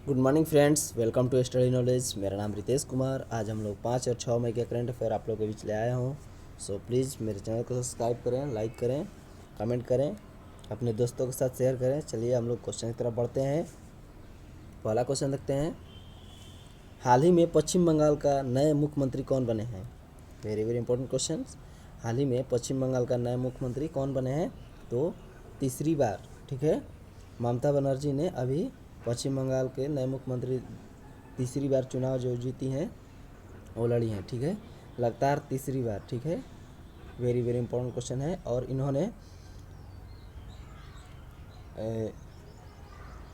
Good morning friends, welcome to study knowledge. मेरा नाम रितेश कुमार। आज हम लोग 5 और 6 मई के करंट अफेयर आप लोगों के बीच ले आया हूँ। सो प्लीज़ मेरे चैनल को सब्सक्राइब करें, लाइक करें, कमेंट करें, अपने दोस्तों के साथ शेयर करें। चलिए हम लोग क्वेश्चन की तरफ बढ़ते हैं। पहला क्वेश्चन देखते हैं। हाल ही में पश्चिम बंगाल का नए मुख्यमंत्री कौन बने हैं? Very very important question. हाल ही में पश्चिम बंगाल का नए मुख्यमंत्री कौन बने हैं? तो तीसरी बार, ठीक है, ममता बनर्जी ने अभी पश्चिम बंगाल के नए मुख्यमंत्री तीसरी बार चुनाव जो जीती हैं वो लड़ी हैं, ठीक है, लगातार तीसरी बार, ठीक है। वेरी वेरी इंपॉर्टेंट क्वेश्चन है। और इन्होंने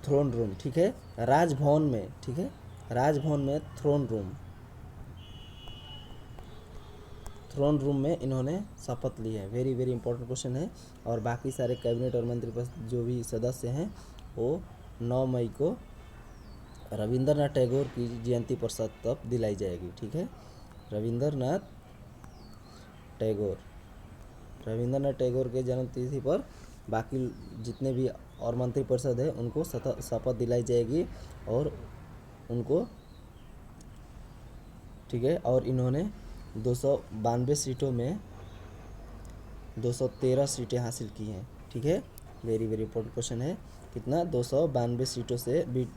थ्रोन रूम, ठीक है, राजभवन में, ठीक है, राजभवन में थ्रोन रूम में इन्होंने शपथ ली है। वेरी वेरी इंपॉर्टेंट क्वेश्चन है। और बाकी सारे कैबिनेट और मंत्रिपरिषद जो भी सदस्य हैं वो 9 मई को रविंद्रनाथ टैगोर की जयंती पर शपथ दिलाई जाएगी, ठीक है। रविंद्रनाथ टैगोर के जन्म तिथि पर बाकी जितने भी और मंत्रिपरिषद है उनको शपथ दिलाई जाएगी और उनको, ठीक है। और इन्होंने 292 सीटों में 213 सीटें हासिल की हैं, ठीक है। वेरी वेरी इंपॉर्टेंट क्वेश्चन है। कितना? 292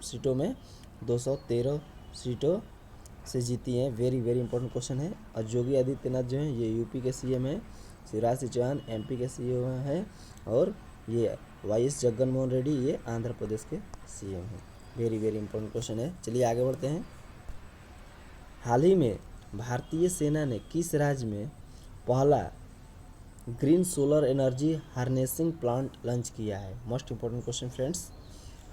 सीटों में 213 सीटों से जीती हैं। वेरी वेरी इंपॉर्टेंट क्वेश्चन है। और योगी आदित्यनाथ जो हैं ये यूपी के सीएम हैं, शिवराज सिंह चौहान एमपी के सीएम हैं और ये वाईएस जगनमोहन रेड्डी ये आंध्र प्रदेश के सीएम हैं। वेरी वेरी इंपॉर्टेंट क्वेश्चन है। चलिए आगे बढ़ते हैं। हाल ही में भारतीय सेना ने किस राज्य में पहला green solar energy harnessing plant launch किया है? Most important question friends.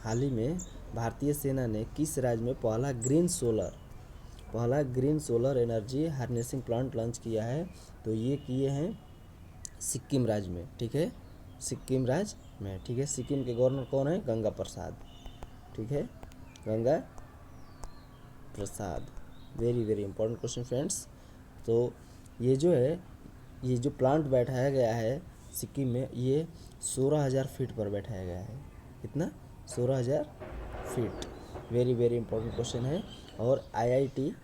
हाल ही में भारतीय सेना ने किस राज्य में पहला green solar energy harnessing plant launch किया है? तो ये किए हैं सिक्किम राज्य में, ठीक है, सिक्किम राज्य में, ठीक है। सिक्किम के गवर्नर कौन है? गंगा प्रसाद, ठीक है, Ganga Prasad. Very very important question friends. तो ये जो प्लांट बैठाया गया है सिक्किम में, ये 16,000 फीट पर बैठाया गया है। कितना? 16,000 feet. Very very important question है। और आईआईटी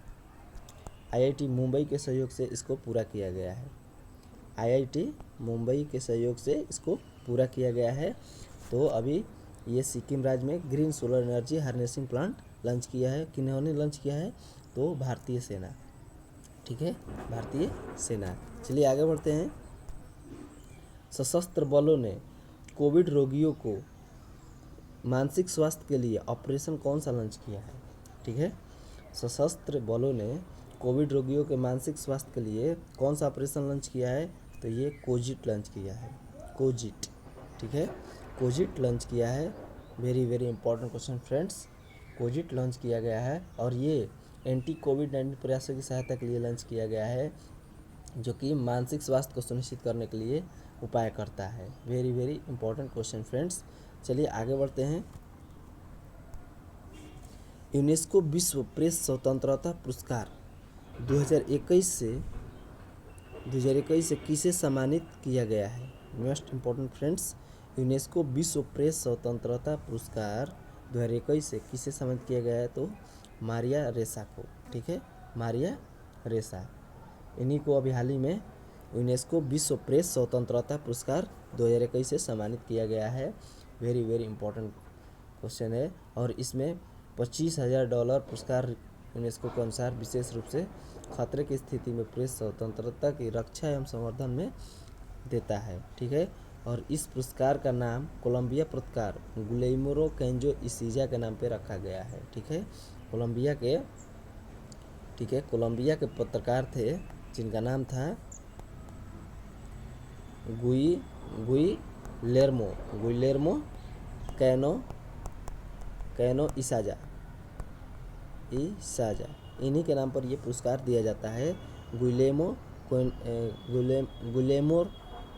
मुंबई के सहयोग से इसको पूरा किया गया है। आईआईटी मुंबई के सहयोग से इसको पूरा किया गया है। तो अभी ये सिक्किम राज्य में green solar energy harnessing plant launch किया है। किन्होंने लॉन्च किया है? तो भारतीय सेना, ठीक है, भारतीय सेना। चलिए आगे बढ़ते हैं। सशस्त्र बलों ने कोविड रोगियों को मानसिक स्वास्थ्य के लिए ऑपरेशन कौन सा लॉन्च किया है? ठीक है, सशस्त्र बलों ने कोविड रोगियों के मानसिक स्वास्थ्य के लिए कौन सा ऑपरेशन लॉन्च किया है? तो ये कोजिट लॉन्च किया है। कोजिट, ठीक है, कोजिट लॉन्च किया है। Very very important question friends. कोजिट लॉन्च किया गया है और ये एंटी कोविड-19 प्रयासों की सहायता के लिए लॉन्च किया गया है, जो कि मानसिक स्वास्थ्य को सुनिश्चित करने के लिए उपाय करता है। Very very important question friends. चलिए आगे बढ़ते हैं। यूनेस्को विश्व प्रेस स्वतंत्रता पुरस्कार 2021 से किसे सम्मानित किया गया है? मोस्ट इंपॉर्टेंट फ्रेंड्स, यूनेस्को विश्व प्रेस स्वतंत्रता पुरस्कार 2021 से किसे सम्मानित किया गया है? तो मारिया रेसा को, ठीक है, मारिया रेसा। इन्हीं को अभी हाल ही में यूनेस्को विश्व प्रेस स्वतंत्रता पुरस्कार 2021 से सम्मानित किया गया है। वेरी वेरी इंपॉर्टेंट क्वेश्चन है। और इसमें $25,000 पुरस्कार यूनेस्को के अनुसार विशेष रूप से खतरे की स्थिति में प्रेस स्वतंत्रता की रक्षा एवं संवर्धन में देता है, ठीक है। और इस पुरस्कार का नाम कोलंबिया पत्रकार गुलेर्मो कैंजो इसिजा के नाम पे रखा गया है, ठीक है। कोलंबिया के पत्रकार थे जिनका नाम था गुइलेर्मो कैनो इसाजा। इन्हीं के नाम पर ये पुरस्कार दिया जाता है, Guillermo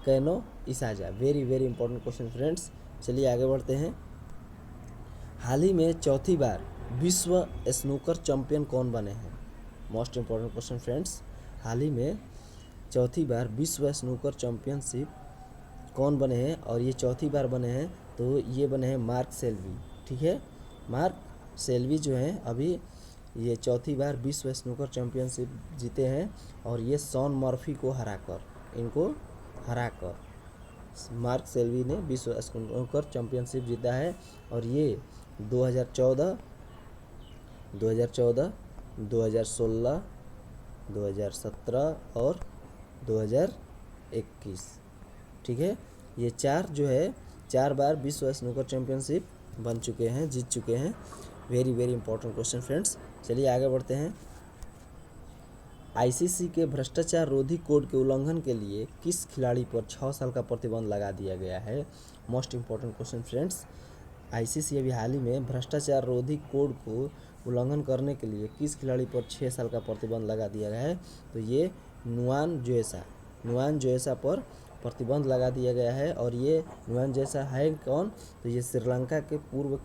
Cano Isaza. Very very important question friends. चलिए आगे बढ़ते हैं। हाल ही में चौथी बार विश्व स्नूकर चैंपियन कौन बने हैं? Most important question friends. हाल ही में चौथी बार विश्व स्नूकर चैंपियनशिप कौन बने हैं? और ये चौथी बार बने हैं, तो ये बने हैं मार्क सेल्वी, ठीक है, मार्क सेल्वी जो हैं अभी ये चौथी बार विश्व स्नूकर चैम्पियनशिप जीते हैं और ये शॉन मर्फी को हराकर मार्क सेल्वी ने विश्व स्नूकर चैम्पियनशिप जीता है। और ये 2014, 2014, 2016, 2017 और 2021, ठीक है। ये चार बार विश्व स्नूकर चैम्पियनशिप जीत चुके हैं। Very very important question friends. चलिए आगे बढ़ते हैं। आईसीसी के भ्रष्टाचार रोधी कोड के उल्लंघन के लिए किस खिलाड़ी पर 6 साल का प्रतिबंध लगा दिया गया है? Most important question friends. ICC अभी हाल ही में भ्रष्टाचार रोधी कोड को उल्लंघन करने के लिए किस खिलाड़ी पर 6 साल का प्रतिबंध लगा दिया गया है? तो ये नुआन जोएसा पर प्रतिबंध लगा दिया गया है। और ये नुआन जोएसा है कौन? तो ये श्रीलंका के पूर्व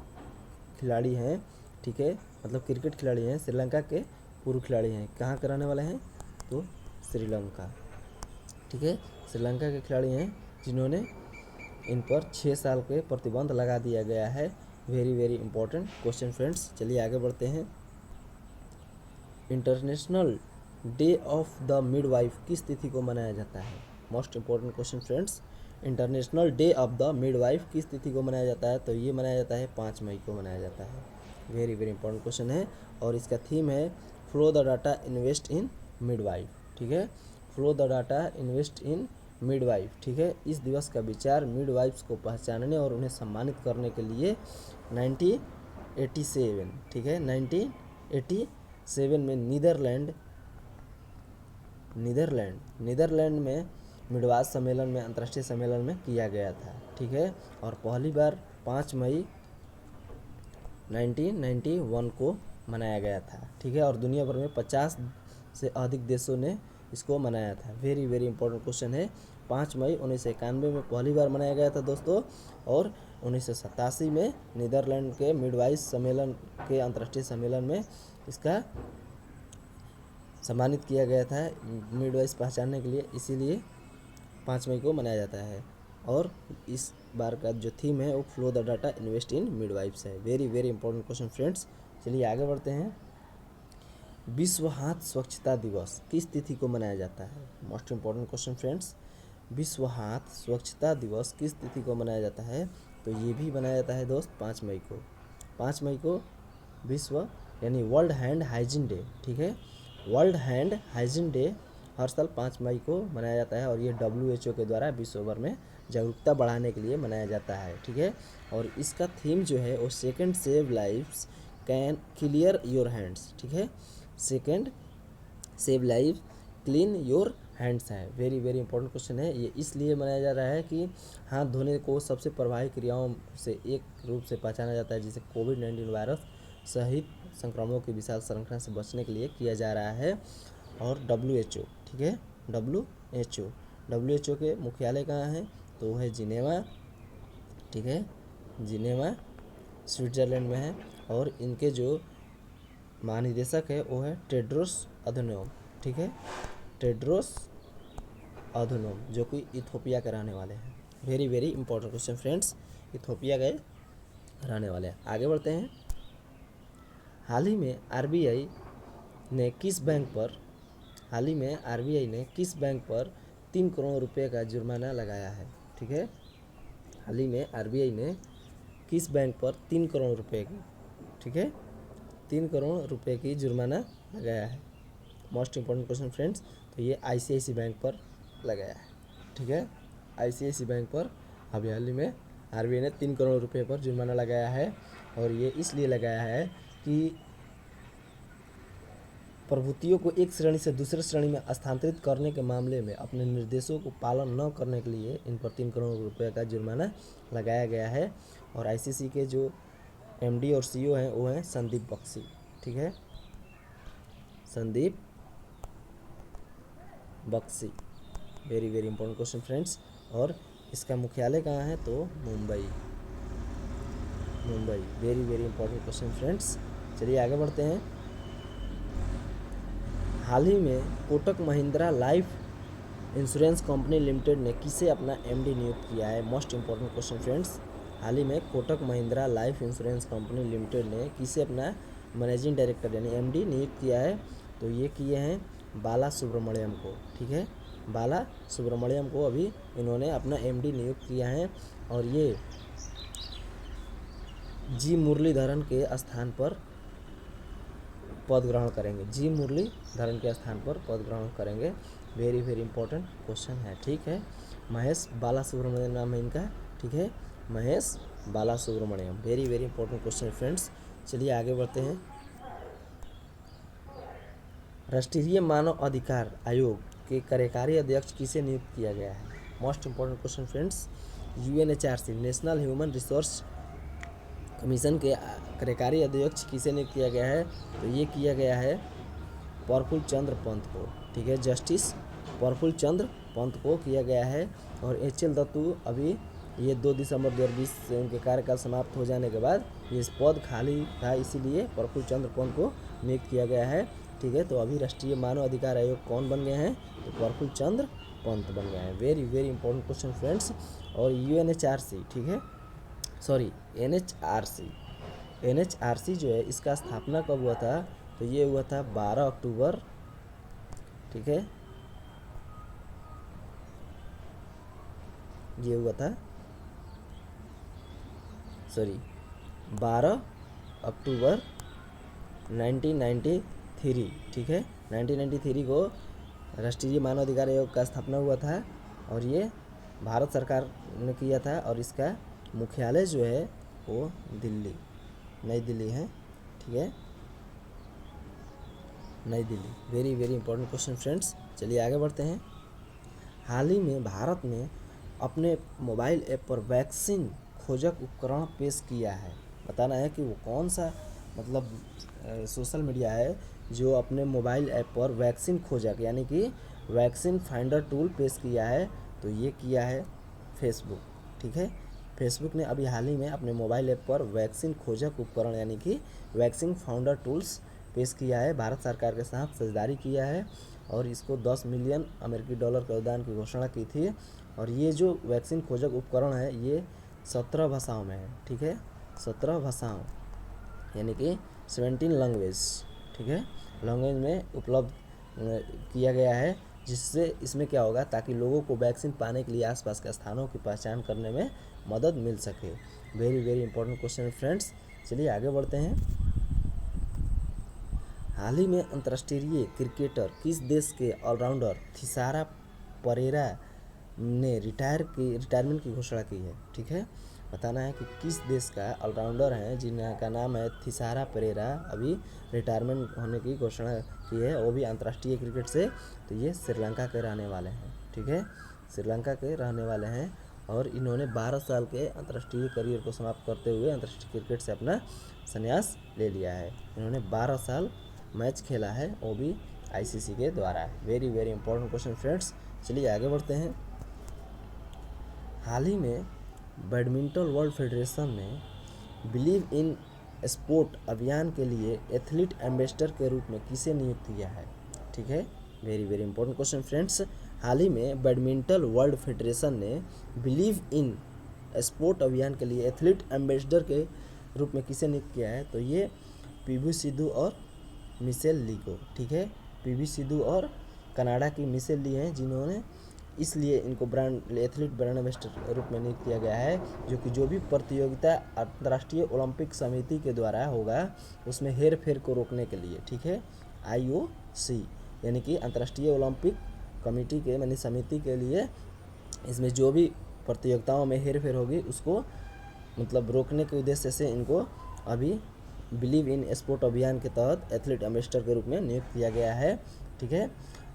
खिलाड़ी हैं, ठीक है, मतलब क्रिकेट खिलाड़ी हैं, श्रीलंका के पूर्व खिलाड़ी हैं। कहाँ के रहने वाले हैं? तो श्रीलंका, ठीक है, श्रीलंका के खिलाड़ी हैं जिन्होंने इन पर 6 साल के प्रतिबंध लगा दिया गया है। Very very important question friends. चलिए आगे बढ़ते हैं। International day of the midwife किस तिथि को मनाया जाता है? Most important question friends. International day of the midwife किस तिथि को मनाया जाता है? तो ये मनाया जाता है 5 मई को मनाया जाता है। वेरी वेरी इंपॉर्टेंट क्वेश्चन है। और इसका थीम है flow the data invest in midwife, ठीक है, flow the data invest in midwife, ठीक है। इस दिवस का विचार मिडवाइफ्स को पहचानने और उन्हें सम्मानित करने के लिए 1987, ठीक है, 1987 में नीदरलैंड में मिडवाइफ सम्मेलन में, अंतर्राष्ट्रीय सम्मेलन में किया गया था, ठीक है। और पहली बार 5 मई 1991 को मनाया गया था, ठीक है। और दुनिया भर में 50 से अधिक देशों ने इसको मनाया था। वेरी वेरी इंपॉर्टेंट क्वेश्चन है। 5 मई 1991 में पहली बार मनाया गया था दोस्तों। और 1987 में नीदरलैंड के मिडवाइफ सम्मेलन के अंतर्राष्ट्रीय सम्मेलन में इसका सम्मानित किया गया था मिडवाइफ पहचानने के लिए, इसीलिए 5 मई को मनाया जाता है। और इस बार का जो थीम है वो flow the data invest in midwives है। Very very important question friends. चलिए आगे बढ़ते हैं। विश्व हाथ स्वच्छता दिवस किस तिथि को मनाया जाता है? Most important question friends. विश्व हाथ स्वच्छता दिवस किस तिथि को मनाया जाता है? तो ये भी मनाया जाता है दोस्त 5 मई को। 5 मई को विश्व यानी वर्ल्ड हैंड हाइजीन डे, ठीक है, वर्ल्ड हैंड हाइजीन डे हर साल 5 मई को मनाया जाता है। और ये WHO के द्वारा विश्व भर में जागरूकता बढ़ाने के लिए मनाया जाता है, ठीक है। और इसका थीम जो है वो second save lives can clear your hands, ठीक है, second save life clean your hands है। वेरी वेरी इंपॉर्टेंट क्वेश्चन है। ये इसलिए मनाया जा रहा है कि हाथ धोने को सबसे प्रभावी क्रियाओं से एक रूप से पहचाना जाता है, जिसे कोविड-19 वायरस सहित संक्रमणों की विशाल श्रृंखला से बचने के लिए किया जा रहा है। और WHO, ठीक है, WHO के मुख्यालय कहाँ है? तो वो है जिनेवा, ठीक है, जिनेवा स्विट्जरलैंड में है। और इनके जो महानिदेशक है वो है टेड्रोस अधनोम, ठीक है, टेड्रोस अधनोम, जो कि इथोपिया के रहने वाले हैं। Very very important question friends, Ethiopia के रहने वाले हैं। आगे बढ़ते हैं। हाल ही में आरबीआई ने किस बैंक पर 3 करोड़ रुपए का जुर्माना लगाया है? ठीक है, हाल ही में आरबीआई ने किस बैंक पर 3 करोड़ रुपए की, ठीक है, 3 करोड़ रुपए की जुर्माना लगाया है? Most important question friends. तो ये आईसीआईसी बैंक पर लगाया है, ठीक है, आईसीआईसी बैंक पर अभी हाल ही में आरबीआई ने 3 करोड़ रुपए पर जुर्माना लगाया है। और ये इसलिए लगाया है कि प्रभुतियों को एक श्रेणी से दूसरे श्रेणी में स्थानांतरित करने के मामले में अपने निर्देशों को पालन न करने के लिए इन पर 3 करोड़ रुपए का जुर्माना लगाया गया है। और आईसीसी के जो एमडी और सीईओ हैं वो हैं संदीप बख्शी, ठीक है, Sandeep Bakshi. Very very important question friends. और इसका मुख्यालय कहाँ है? तो Mumbai. Very very important question friends. चलिए आगे बढ़ते हैं। हाल ही में Kotak Mahindra life insurance company limited ने किसे अपना एमडी नियुक्त किया है? Most important question friends. हाल ही में Kotak Mahindra life insurance company limited ने किसे अपना मैनेजिंग डायरेक्टर यानी एमडी नियुक्त किया है? तो ये किए हैं बाला सुब्रमण्यम को। ठीक है, बाला सुब्रमण्यम को अभी इन्होंने अपना एमडी नियुक्त किया है और ये जी मुरलीधरन के स्थान पर पद ग्रहण करेंगे। जी मुरलीधरन के स्थान पर पद ग्रहण करेंगे। वेरी वेरी इंपॉर्टेंट क्वेश्चन है। ठीक है, महेश बाला सुब्रमण्यम नाम है इनका। ठीक है, Mahesh Bala Subramaniam. Very very important question friends. चलिए आगे बढ़ते हैं। राष्ट्रीय मानव अधिकार आयोग के कार्यकारी अध्यक्ष किसे नियुक्त किया गया है? Most important question friends. UNHRC national human resource commission के कार्यकारी अध्यक्ष किसे नियुक्त किया गया है? तो ये किया गया है प्रफुल्ल चंद्र पंत को। ठीक है, जस्टिस प्रफुल्ल चंद्र पंत को किया गया है। और एच.एल. दत्तू अभी ये 2 दिसंबर 2020 से उनके कार्यकाल समाप्त हो जाने के बाद ये पद खाली था, इसीलिए प्रफुल्ल चंद्र पंत को नियुक्त किया गया है। ठीक है, तो अभी राष्ट्रीय मानव अधिकार आयोग कौन बन गए हैं? तो प्रफुल्ल चंद्र पंत बन गए हैं। Very very important question friends. और यूएनएचआरसी, ठीक है, सॉरी एनएचआरसी जो है इसका स्थापना कब हुआ था? तो ये हुआ था 12 अक्टूबर। ठीक है, ये हुआ था 12 अक्टूबर 1993। ठीक है, 1993 को राष्ट्रीय मानव अधिकार आयोग का स्थापना हुआ था और ये भारत सरकार ने किया था। और इसका मुख्यालय जो है वो नई दिल्ली है। ठीक है, नई Delhi. Very very important question friends. चलिए आगे बढ़ते हैं। हाल ही में भारत ने अपने मोबाइल ऐप पर वैक्सीन खोजक उपकरण पेश किया है। बताना है कि वो कौन सा मतलब सोशल मीडिया है जो अपने मोबाइल ऐप पर वैक्सीन खोजक यानी कि वैक्सीन फाइंडर टूल पेश किया है। तो ये किया है फेसबुक। ठीक है, फेसबुक ने अभी हाल ही में अपने मोबाइल ऐप पर वैक्सीन खोजक उपकरण यानी कि वैक्सीन फाउंडर टूल्स पेश किया है। भारत सरकार के साथ साझेदारी किया है और इसको 10 मिलियन अमेरिकी डॉलर के अनुदान की घोषणा की थी। और ये जो वैक्सीन खोजक उपकरण है ये 17 भाषाओं में है। ठीक है, 17 भाषाओं यानी कि 17 लैंग्वेज। ठीक है, लैंग्वेज में उपलब्ध किया गया है, जिससे इसमें क्या होगा ताकि लोगों को वैक्सीन पाने के लिए आसपास के स्थानों की पहचान करने में मदद मिल सके। Very very important question friends. चलिए आगे बढ़ते हैं। हाल ही में अंतर्राष्ट्रीय क्रिकेटर किस देश के ऑलराउंडर थिसारा परेरा ने रिटायरमेंट की घोषणा की है? ठीक है, बताना है कि किस देश का ऑलराउंडर है जिनका नाम है थिसारा परेरा अभी रिटायरमेंट होने की घोषणा की है, वो भी अंतर्राष्ट्रीय क्रिकेट से। तो ये श्रीलंका के रहने वाले हैं। ठीक है, श्रीलंका के रहने वाले हैं और इन्होंने 12 साल के अंतर्राष्ट्रीय करियर को समाप्त करते हुए अंतर्राष्ट्रीय क्रिकेट से अपना संन्यास ले लिया है। इन्होंने 12 साल मैच खेला है, वो भी आईसीसी के द्वारा। Very very important question friends. चलिए आगे बढ़ते हैं। हाल ही में बैडमिंटन वर्ल्ड फेडरेशन ने बिलीव इन स्पोर्ट अभियान के लिए एथलीट एम्बेसडर के रूप में किसे नियुक्त किया है? ठीक है, very very important question friends. हाल ही में बैडमिंटन वर्ल्ड फेडरेशन ने बिलीव इन स्पोर्ट अभियान के लिए एथलीट एम्बेसडर के रूप में किसे नियुक्त किया है? तो ये पीवी सिंधु और मिशेल ली को। ठीक है, पीवी सिंधु और कनाडा की मिशेल ली हैं, जिन्होंने इसलिए इनको एथलीट ब्रांड एम्बेसडर रूप में नियुक्त किया गया है, जो कि जो भी प्रतियोगिता अंतर्राष्ट्रीय ओलंपिक समिति के द्वारा होगा उसमें हेर फेर को रोकने के लिए। ठीक है, IOC यानी कि अंतर्राष्ट्रीय ओलंपिक कमेटी के यानी समिति के लिए इसमें जो भी प्रतियोगिताओं में हेर फेर होगी उसको मतलब रोकने के उद्देश्य से इनको अभी बिलीव इन स्पोर्ट अभियान के तहत एथलीट एम्बेसडर के रूप में नियुक्त किया गया है। ठीक है,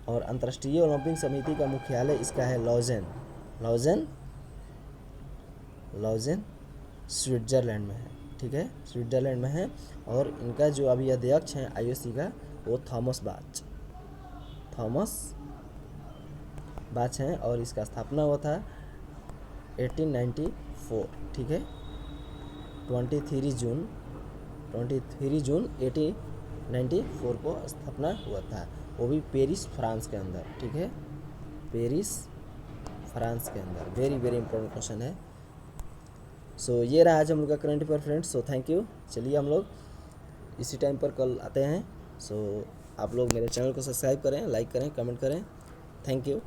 और अंतर्राष्ट्रीय ओलंपिक समिति का मुख्यालय इसका है लॉजेन स्विट्जरलैंड में है। ठीक है, स्विट्जरलैंड में है और इनका जो अभी अध्यक्ष हैं IOC का वो थॉमस बाच हैं और इसका स्थापना हुआ था 1894। ठीक है, 23 जून 1894 को स्थापना हुआ था, वो भी पेरिस फ्रांस के अंदर। ठीक है, पेरिस फ्रांस के अंदर। वेरी वेरी इंपॉर्टेंट क्वेश्चन है। सो ये रहा आज हम लोग का current affair friends. So thank you. चलिए हम लोग इसी टाइम पर कल आते हैं। सो आप लोग मेरे चैनल को सब्सक्राइब करें, लाइक करें, कमेंट करें। Thank you.